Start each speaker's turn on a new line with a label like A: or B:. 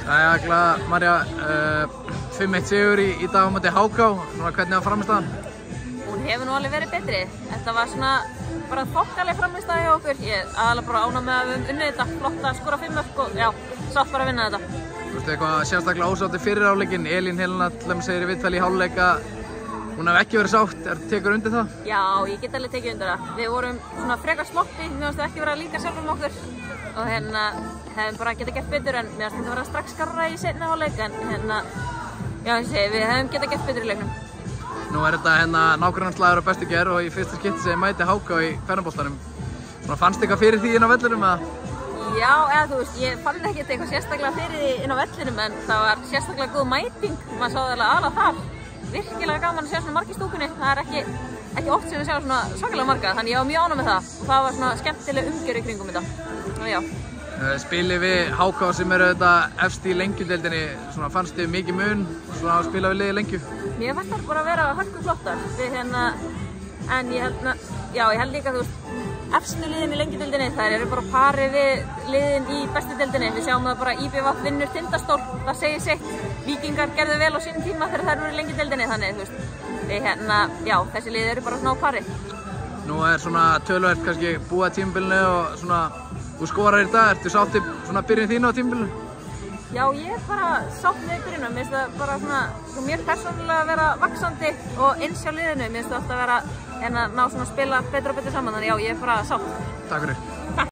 A: Jæja, Glaða Marja, 5-1 sigur í dag á móti HK, hvernig var frammistaðan?
B: Hún hefur nú alveg verið betri. Þetta var svona bara þokkaleg frammistaða hjá okkur. Ég er aðalega bara ánægð með að við höfum unnið þetta, flott að skora 5 mörk og já, sátt bara að vinna þetta.
A: Þú veist eitthvað sérstaklega ósátti fyrir hálfleikinn, Elín Helena segir í viðtali í hálfleik að hún hef ekki verið sátt, tekur undir það?
B: Já, ég get alveg tekið undir það. Við vorum svona frekar sloppy, mér fannst það ekki vera að líka sjálf okkur og hefum bara getað gert betur en mér fannst þetta vera strax skarra í seinni hálfleik en já, við hefum getað gert betur í leiknum.
A: Nú er þetta nágrannaslagur á bestu gerð og í fyrsta skipti sem mæti HK í kvennaboltanum. Fannst eitthvað fyrir því inn á vellinum eða?
B: Já, eða þú veist, ég fann ekkert eitthvað sérstaklega fyrir því inn á vellinum en það var sérstaklega góð mæting, maður sá það alveg þar. Virkilega gaman að sjá svona marga í stúkunni, það er ekki oft sem við sjáum svona svakalega marga, þannig ég var mjög ánægð með það og það var svona skemmtileg umgjörð í kringum þetta. Þannig já.
A: Spilið við HK sem eru þetta efst í lengjudeildinni, fannst þið mikið mun að spila við liðið lengju?
B: Mér fannst það bara að vera hörku flottar við en ég held líka þú veist, efstu liðin í lengjudeildinni, þær eru bara pari við liðin í bestu deildinni. Við sjáum það bara IBVF vinnur Tindastól, það segir sitt. Víkingar gerðu vel á sínum tíma þegar þær voru í lengjudeildinni, þannig þú veist, já, þessi lið eru bara svona á pari.
A: Nú er svona töluvert kannski búið að tímabilinu og svona, þú skorar í dag, ertu sátt svona byrjun þínu á tímabilinu?
B: Já, ég er bara sátt með byrjunum, mér finnst það bara svona mér persónulega að vera vaxandi og eins hjá liðinu, mér finnst það alltaf að vera ná svona að spila betur og betur saman, þannig já, ég er bara sátt.
A: Takk fyrir.